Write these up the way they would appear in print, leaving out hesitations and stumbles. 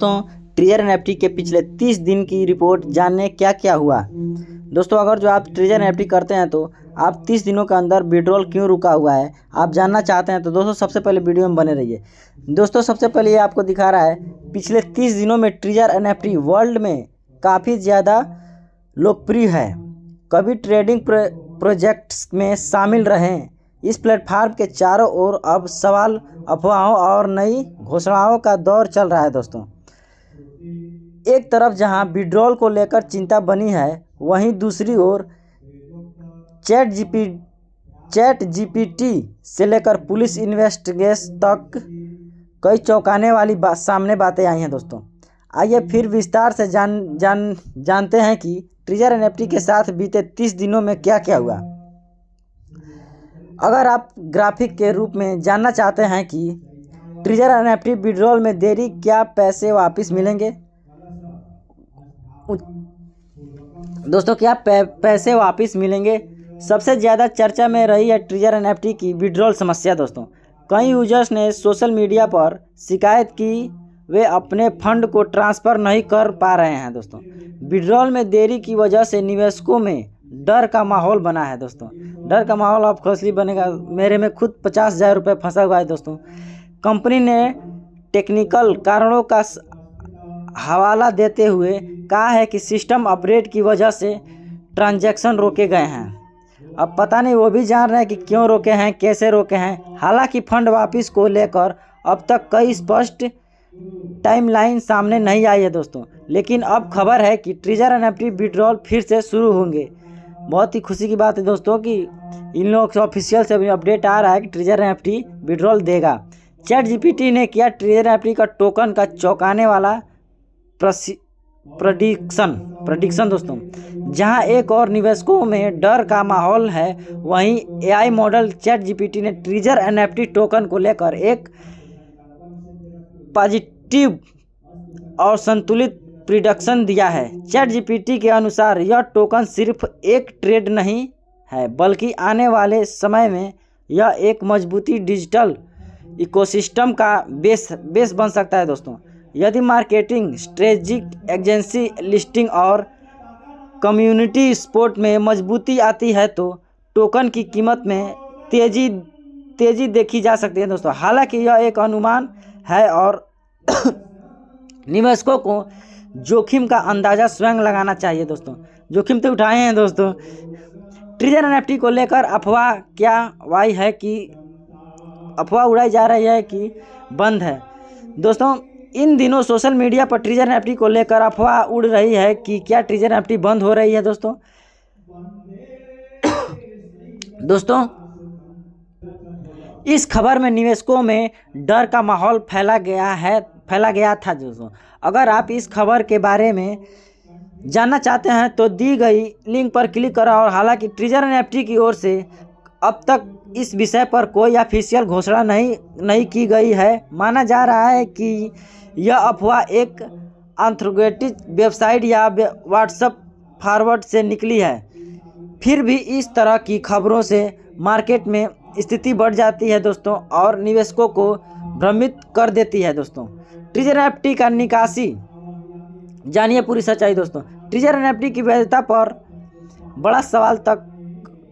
दोस्तों, treasure NFT के पिछले 30 दिन की रिपोर्ट जानने क्या क्या हुआ। दोस्तों, अगर जो आप ट्रेजर एनएफटी करते हैं तो आप 30 दिनों के अंदर विड्रॉल क्यों रुका हुआ है आप जानना चाहते हैं तो दोस्तों सबसे पहले वीडियो में बने रहिए। दोस्तों, सबसे पहले ये आपको दिखा रहा है पिछले 30 दिनों में ट्रेजर एनएफटी वर्ल्ड में काफ़ी ज़्यादा लोकप्रिय है। कभी ट्रेडिंग प्रोजेक्ट्स में शामिल रहें। इस प्लेटफॉर्म के चारों ओर अब सवाल, अफवाहों और नई घोषणाओं का दौर चल रहा है। दोस्तों, एक तरफ जहां विड्रॉल को लेकर चिंता बनी है, वहीं दूसरी ओर चैट जीपीटी से लेकर पुलिस इन्वेस्टिगेशन तक कई चौंकाने वाली सामने बातें आई हैं। दोस्तों, आइए फिर विस्तार से जानते हैं कि ट्रेजर एनएफटी के साथ बीते 30 दिनों में क्या क्या हुआ। अगर आप ग्राफिक के रूप में जानना चाहते हैं कि ट्रेजर एनएफटी विड्रॉल में देरी, क्या पैसे वापस मिलेंगे। दोस्तों, क्या पैसे वापस मिलेंगे। सबसे ज़्यादा चर्चा में रही है ट्रेजर एनएफटी की विड्रॉल समस्या। दोस्तों, कई यूजर्स ने सोशल मीडिया पर शिकायत की वे अपने फंड को ट्रांसफ़र नहीं कर पा रहे हैं। दोस्तों, विड्रॉल में देरी की वजह से निवेशकों में डर का माहौल बना है। दोस्तों, डर का माहौल अब खसली बनेगा। मेरे में खुद 50,000 रुपये फंसा हुआ है। दोस्तों, कंपनी ने टेक्निकल कारणों का हवाला देते हुए कहा है कि सिस्टम अपडेट की वजह से ट्रांजैक्शन रोके गए हैं। अब पता नहीं वो भी जान रहे हैं कि क्यों रोके हैं, कैसे रोके हैं। हालांकि फंड वापस को लेकर अब तक कई स्पष्ट टाइमलाइन सामने नहीं आई है। दोस्तों, लेकिन अब खबर है कि ट्रेजर एनएफटी विड्रॉल फिर से शुरू होंगे। बहुत ही खुशी की बात है दोस्तों कि इन लोगों से ऑफिशियल से अपडेट आ रहा है कि ट्रेजर एनएफटी विड्रॉल देगा। चैट जीपीटी ने किया ट्रेजर एनएफटी का टोकन का चौंकाने वाला प्रेडिक्शन। दोस्तों, जहां एक और निवेशकों में डर का माहौल है, वहीं एआई मॉडल चैट जीपीटी ने ट्रेजर एनएफटी टोकन को लेकर एक पॉजिटिव और संतुलित प्रिडिक्शन दिया है। चैट जीपीटी के अनुसार यह टोकन सिर्फ एक ट्रेड नहीं है, बल्कि आने वाले समय में यह एक मजबूती डिजिटल इकोसिस्टम का बेस बन सकता है। दोस्तों, यदि मार्केटिंग, स्ट्रेटजिक एजेंसी, लिस्टिंग और कम्युनिटी सपोर्ट में मजबूती आती है तो टोकन की कीमत में तेजी देखी जा सकती है। दोस्तों, हालांकि यह एक अनुमान है और निवेशकों को जोखिम का अंदाज़ा स्वयं लगाना चाहिए। दोस्तों, जोखिम तो उठाए हैं। दोस्तों, ट्रेजर एनएफटी को लेकर अफवाह उड़ाई जा रही है कि बंद है। दोस्तों, इन दिनों सोशल मीडिया पर ट्रेजर एनएफटी को लेकर अफवाह उड़ रही है कि क्या ट्रेजर एनएफटी बंद हो रही है। दोस्तों, इस खबर में निवेशकों में डर का माहौल फैला गया था। दोस्तों, अगर आप इस खबर के बारे में जानना चाहते हैं तो दी गई लिंक पर क्लिक करें। और हालांकि ट्रेजर एनएफटी की ओर से अब तक इस विषय पर कोई ऑफिशियल घोषणा नहीं की गई है, माना जा रहा है कि यह अफवाह एक अथॉरिटी वेबसाइट या व्हाट्सएप फॉरवर्ड से निकली है। फिर भी इस तरह की खबरों से मार्केट में स्थिति बढ़ जाती है दोस्तों, और निवेशकों को भ्रमित कर देती है। दोस्तों, ट्रेजर एनएफटी का निकासी जानिए पूरी सच्चाई। दोस्तों, ट्रेजर एनएफटी की वैधता पर बड़ा सवाल तक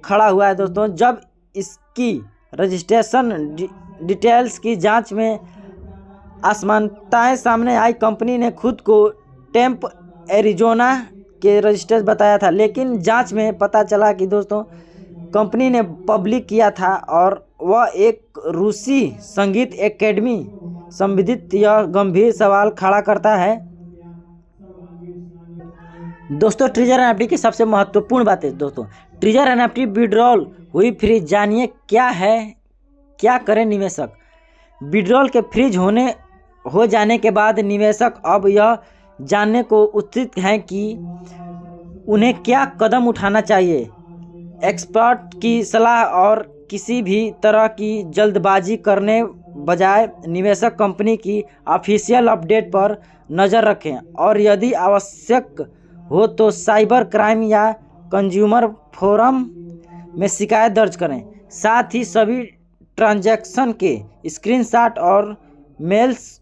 खड़ा हुआ है। दोस्तों, जब इसकी रजिस्ट्रेशन डिटेल्स की जांच में असमानताएं सामने आई, कंपनी ने खुद को टेम्प एरिजोना के रजिस्टर बताया था, लेकिन जांच में पता चला कि दोस्तों कंपनी ने पब्लिक किया था और वह एक रूसी संगीत एकेडमी संबंधित। यह गंभीर सवाल खड़ा करता है। दोस्तों, ट्रेजर एनएफटी की सबसे महत्वपूर्ण बात है। दोस्तों, ट्रेजर एनएफटी विड्रॉल हुई फ्रीज। जानिए क्या करें निवेशक। विड्रॉल के फ्रीज हो जाने के बाद निवेशक अब यह जानने को उत्सुक हैं कि उन्हें क्या कदम उठाना चाहिए। एक्सपर्ट की सलाह और किसी भी तरह की जल्दबाजी करने बजाय निवेशक कंपनी की ऑफिशियल अपडेट पर नज़र रखें और यदि आवश्यक हो तो साइबर क्राइम या कंज्यूमर फोरम में शिकायत दर्ज करें। साथ ही सभी ट्रांजैक्शन के स्क्रीनशॉट और मेल्स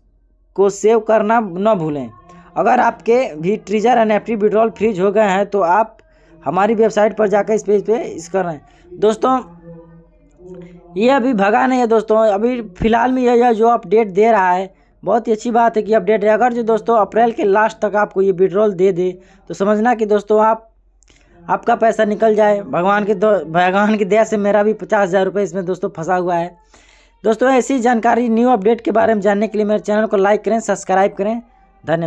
को सेव करना न भूलें। अगर आपके भी ट्रेजर एनएफटी विड्रॉल फ्रीज हो गए हैं तो आप हमारी वेबसाइट पर जाकर इस पेज पे इस कर रहे हैं। दोस्तों ये अभी भगा नहीं है दोस्तों, अभी फ़िलहाल में यह जो अपडेट दे रहा है बहुत ही अच्छी बात है कि अपडेट है। अगर जो दोस्तों अप्रैल के लास्ट तक आपको ये विड्रॉल दे दे तो समझना कि दोस्तों आपका पैसा निकल जाए। भगवान की दया से मेरा भी 50,000 रुपये इसमें दोस्तों फंसा हुआ है। दोस्तों ऐसी जानकारी न्यू अपडेट के बारे में जानने के लिए मेरे चैनल को लाइक करें, सब्सक्राइब करें। धन्यवाद।